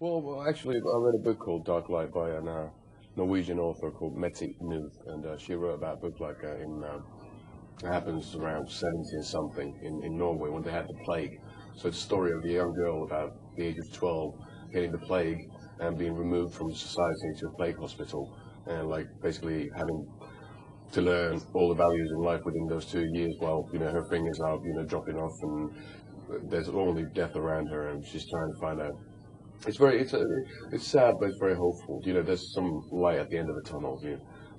Well, actually, I read a book called Dark Light by a Norwegian author called Mette Nuth, and she wrote about a book like it happens around 70 and something in Norway when they had the plague. So it's a story of a young girl about the age of 12 getting the plague and being removed from society to a plague hospital, and like basically having to learn all the values in life within those 2 years while her fingers are dropping off and there's only death around her and she's trying to find out. It's sad, but it's very hopeful. There's some light at the end of the tunnel.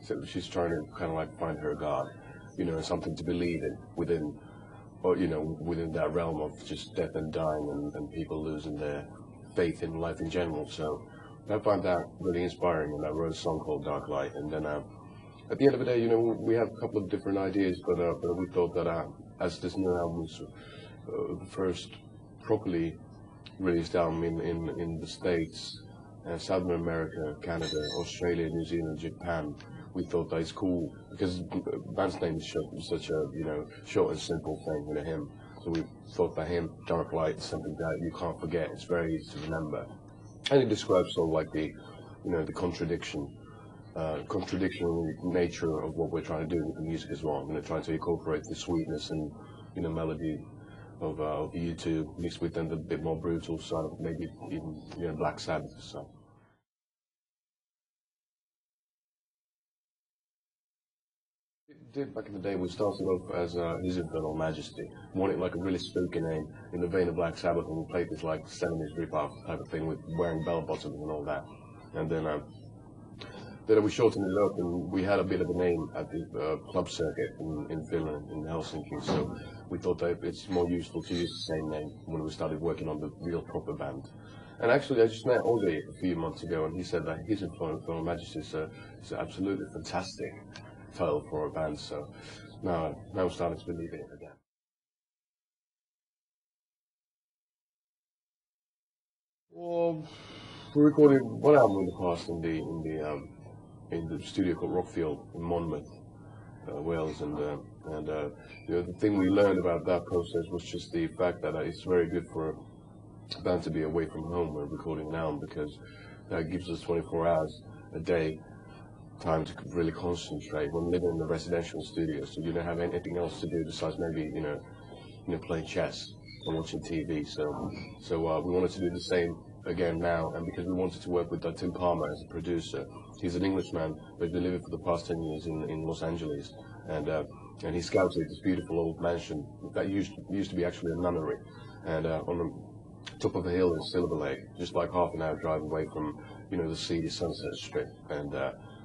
So she's trying to kind of like find her God, something to believe in within, or within that realm of just death and dying and people losing their faith in life in general. So I find that really inspiring, and I wrote a song called Dark Light. And then at the end of the day, we have a couple of different ideas, but we thought that as this new album was the first properly released album in the States, Southern America, Canada, Australia, New Zealand, Japan, we thought that it's cool because the band's name is such a short and simple thing, a hymn. So we thought that hymn, Dark Light, is something that you can't forget. It's very easy to remember, and it describes sort of like the the contradictional nature of what we're trying to do with the music as well. Trying to incorporate the sweetness and melody of U2 mixed with then the bit more brutal side of maybe even Black Sabbath. So. It did back in the day. We started off as His Infernal Majesty. We wanted like a really spooky name in the vein of Black Sabbath, and we played this like 70s rip-off type of thing with wearing bell bottoms and all that. And then we shortened it up, and we had a bit of a name at the club circuit in Finland, in Helsinki. So we thought that it's more useful to use the same name when we started working on the real proper band. And actually, I just met Ollie a few months ago, and he said that His Infernal Majesty is an absolutely fantastic title for a band. So now I'm starting to believe in it again. Well, we recorded one album in the past in the studio called Rockfield in Monmouth, Wales, and the thing we learned about that process was just the fact that it's very good for a band to be away from home when recording an album, because that gives us 24 hours a day time to really concentrate when living in a residential studio, so you don't have anything else to do besides maybe playing chess and watching TV. So we wanted to do the same again now, and because we wanted to work with Tim Palmer as a producer. He's an Englishman, but he's been living for the past 10 years in Los Angeles, and he scouted this beautiful old mansion that used to be actually a nunnery, and on the top of a hill in Silver Lake, just like half an hour drive away from the seedy Sunset Strip. And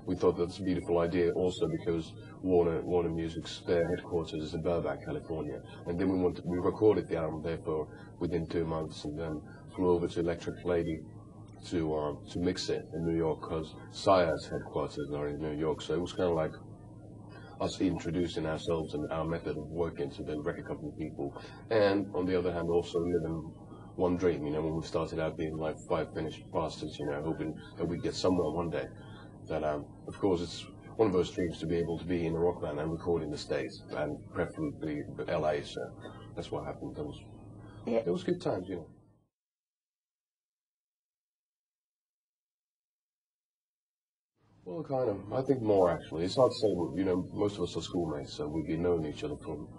we thought that's a beautiful idea also because Warner Music's their headquarters is in Burbank, California, and then we recorded the album there for within 2 months, and then flew over to Electric Lady to mix it in New York, because Sire's headquarters are in New York. So it was kind of like us introducing ourselves and our method of working to the record company people, and on the other hand also living one dream. When we started out being like 5 finished bastards, hoping that we'd get somewhere one day. That of course it's one of those dreams to be able to be in a rock band and record in the States, and preferably LA. So that's what happened. It was good times, Well, kind of. I think more actually. It's hard to say. Most of us are schoolmates, so we've been knowing each other from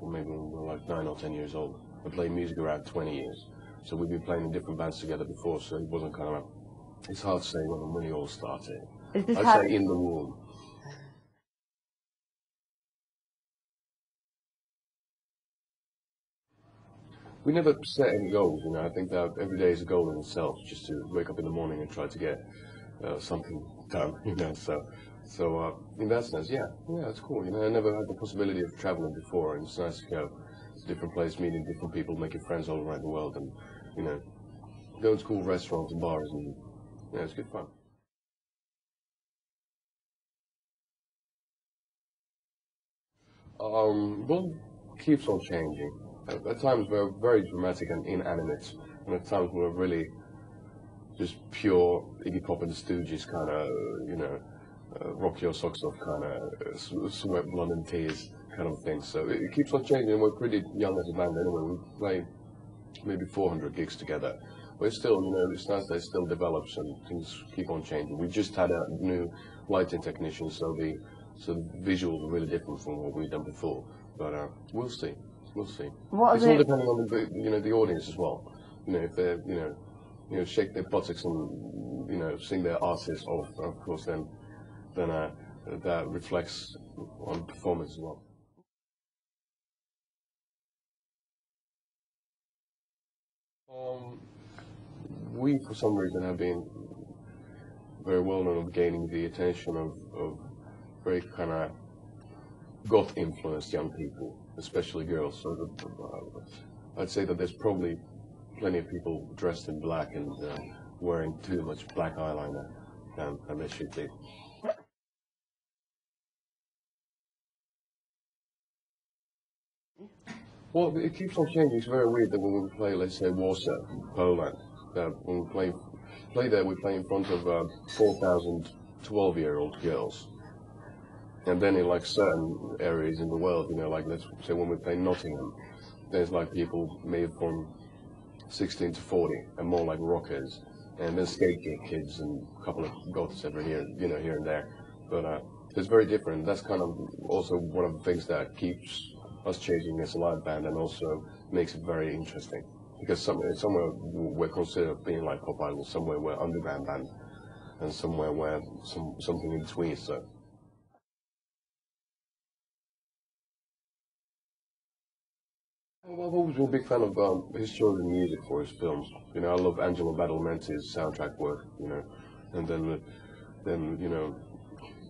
maybe when we were like 9 or 10 years old. I played music around 20 years, so we've been playing in different bands together before. So it wasn't kind of. It's hard to say when we all started. I'd say in the womb. We never set any goals. I think that every day is a goal in itself, just to wake up in the morning and try to get something done. So in that sense, yeah, it's cool. I never had the possibility of traveling before, and it's nice to go to different places, meeting different people, making friends all around the world, and going to cool restaurants and bars, and it's good fun. Well, it keeps on changing. At times we're very dramatic and inanimate, and at times we're really just pure Iggy Pop and the Stooges kind of, rock your socks off kind of, sweat blood and tears kind of thing. So it keeps on changing, and we're pretty young as a band anyway. We play maybe 400 gigs together, But it's still, you know, it's nice that it still develops and things keep on changing. We just had a new lighting technician, so the visuals are really different from what we've done before. But we'll see. We'll see. It's all depending on the, you know, the audience as well. You know, if they're, you know, shake their buttocks and, you know, sing their arses off, of course, then that reflects on performance as well. We, for some reason, have been very well known of gaining the attention of very kind of goth-influenced young people, especially girls. So I'd say that there's probably plenty of people dressed in black and wearing too much black eyeliner than they should be. Well, it keeps on changing. It's very weird that when we play, let's say, Warsaw, Poland, when we play there, we play in front of 4,000 12-year-old girls. And then in like certain areas in the world, you know, like let's say when we play Nottingham, there's like people made from 16 to 40 and more like rockers, and then skate kids and a couple of goths every here, you know, here and there. But it's very different. That's kind of also one of the things that keeps us changing as a live band and also makes it very interesting. Because somewhere we're considered being like pop idols, somewhere we're underground band, and somewhere we're something in between. So. Well, I've always been a big fan of his chosen music for his films. You know, I love Angelo Badalamenti's soundtrack work. You know, and then you know,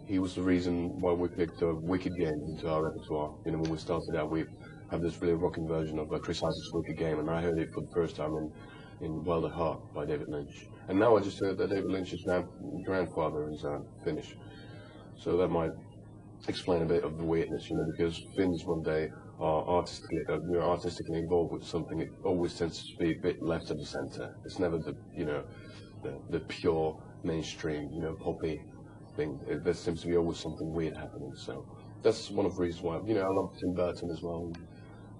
he was the reason why we picked Wicked Game into our repertoire. You know, when we started out, we have this really rocking version of Chris Isaac's Wicked Game, and I heard it for the first time in Wild at Heart by David Lynch. And now I just heard that David Lynch's grandfather is Finnish, so that might explain a bit of the weirdness, you know, because Finns, when they are artistically involved with something, it always tends to be a bit left of the center. It's never the, you know, the pure mainstream, you know, poppy thing. There seems to be always something weird happening. So that's one of the reasons why, you know, I love Tim Burton as well. And,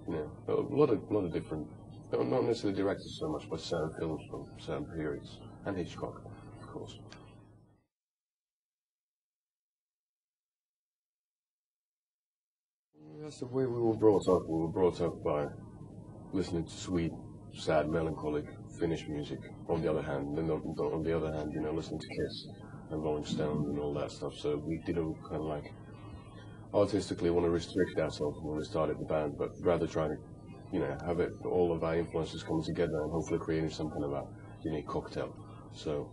you know, a lot of different, not necessarily directors so much, but certain films from certain periods, and Hitchcock, of course. That's the way we were brought up. We were brought up by listening to sweet, sad, melancholic Finnish music. On the other hand, then on the other hand, you know, listening to Kiss and Rolling Stone and all that stuff. So we didn't kind of like artistically want to restrict ourselves when we started the band, but rather try to, you know, have it all of our influences coming together and hopefully creating some kind of a unique cocktail. So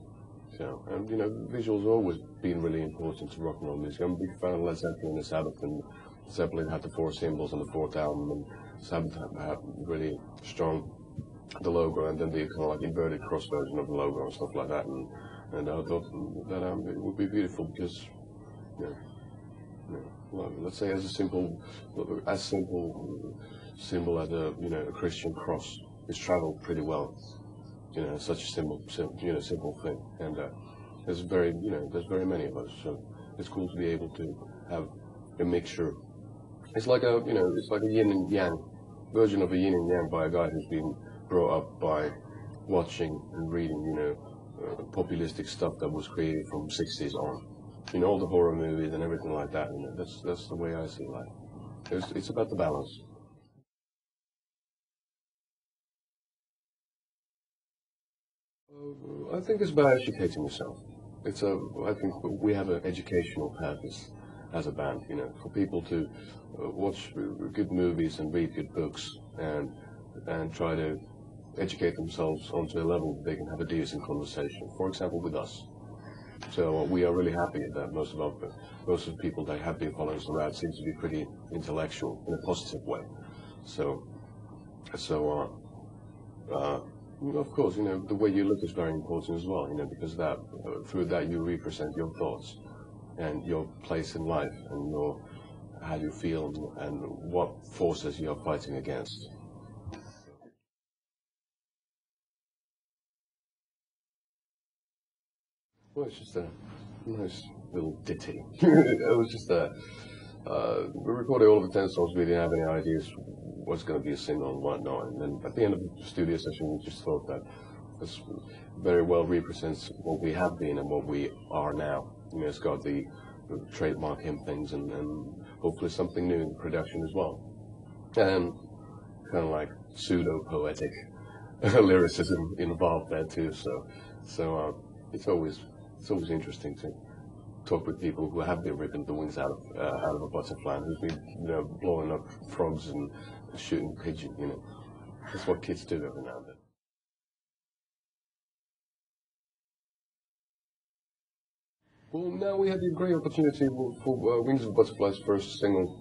and you know, visuals have always been really important to rock and roll music. I'm a big fan of Led Zeppelin and Sabbath, and Zeppelin had the 4 symbols on the 4th album, and Sabbath had really strong the logo, and then the kind of like inverted cross version of the logo and stuff like that. And I thought that it would be beautiful because, you know, well, let's say as simple symbol as a Christian cross, it's travelled pretty well. You know, such a simple thing, and there's very many of us, so it's cool to be able to have a mixture. It's like a yin and yang version of a yin and yang by a guy who's been brought up by watching and reading, you know, populistic stuff that was created from 60s on, you know, all the horror movies and everything like that. You know, that's the way I see life. It's about the balance. I think it's about educating yourself. I think we have an educational purpose as a band, you know, for people to watch good movies and read good books and try to educate themselves onto a level they can have a decent conversation. For example, with us. So we are really happy that most of the people that have been following us around seem to be pretty intellectual in a positive way. So. Of course, you know, the way you look is very important as well, you know, because through that you represent your thoughts and your place in life and how you feel and what forces you are fighting against. Well, it's just a nice little ditty. It was just we recorded all of the 10 songs. We didn't have any ideas what's going to be a single and whatnot. And then at the end of the studio session, we just thought that This very well represents what we have been and what we are now. You know, it's got the trademark hymn things and hopefully something new in production as well. And kind of like pseudo-poetic lyricism involved there too. So it's always interesting to talk with people who have been ripping the wings out of a butterfly, and who've been blowing up frogs and shooting pigeons. You know, that's what kids do every now and then. Well, now we had the great opportunity for Wings of Butterfly's first single.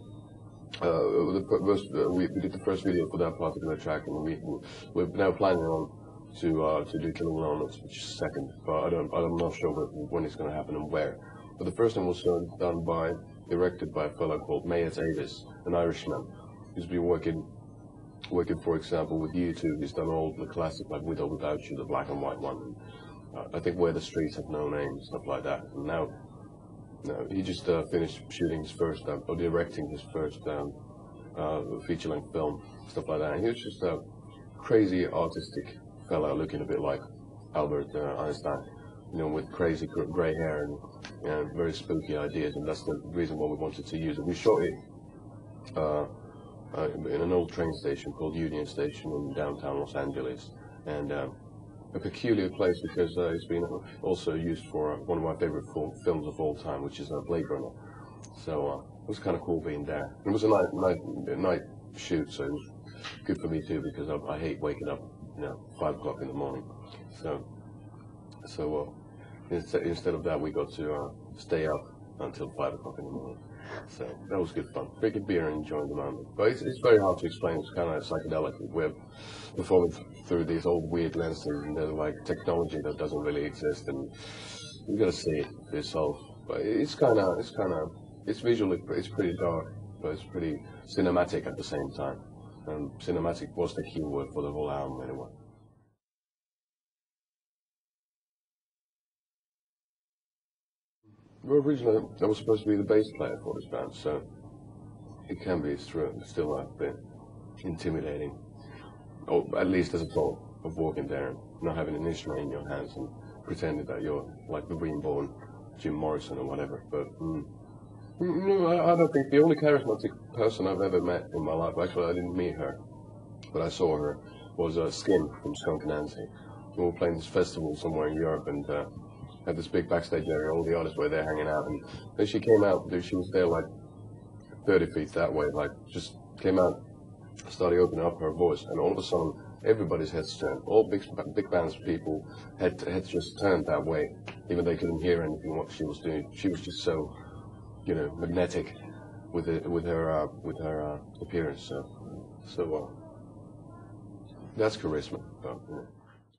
We did the first video for that particular track, and we're now planning on to do Killing Anonymous, which is second, but I'm not sure when it's going to happen and where. But the first one was directed by a fellow called Mayet Avis, an Irishman, who's been working, for example, with U2. He's done all the classic, like With or Without You, the black and white one. I think Where the Streets Have No Name, stuff like that. And now he just finished shooting his first, or directing his first feature-length film, stuff like that. And he was just a crazy artistic fella, looking a bit like Albert Einstein, you know, with crazy grey hair and very spooky ideas. And that's the reason why we wanted to use it. We shot it in an old train station called Union Station in downtown Los Angeles, and a peculiar place because it's been also used for one of my favorite films of all time, which is Blade Runner. So it was kind of cool being there. It was a night shoot, so it was good for me too, because I hate waking up, 5 o'clock in the morning. So instead of that, we got to stay up until 5 o'clock in the morning. So that was good fun. Drinking beer and enjoying the moment. But it's very hard to explain. It's kind of psychedelic. We're performing through these old weird lenses, and there's like technology that doesn't really exist, and you got to see it for yourself. But it's visually, it's pretty dark, but it's pretty cinematic at the same time. And cinematic was the key word for the whole album anyway. Well, originally I was supposed to be the bass player for this band, so it can be still a bit intimidating, or at least as a thought of walking there and not having an instrument in your hands and pretending that you're like the reborn Jim Morrison or whatever. But no, I don't think the only charismatic person I've ever met in my life, actually I didn't meet her, but I saw her, was Skin from Skunk Nancy. We were playing this festival somewhere in Europe, and had this big backstage area, all the artists were there hanging out, and then she came out, she was there like 30 feet that way, like just came out, started opening up her voice, and all of a sudden everybody's heads turned. All big bands of people heads just turned that way, even they couldn't hear anything what she was doing. She was just so, magnetic with her appearance. So that's charisma. But,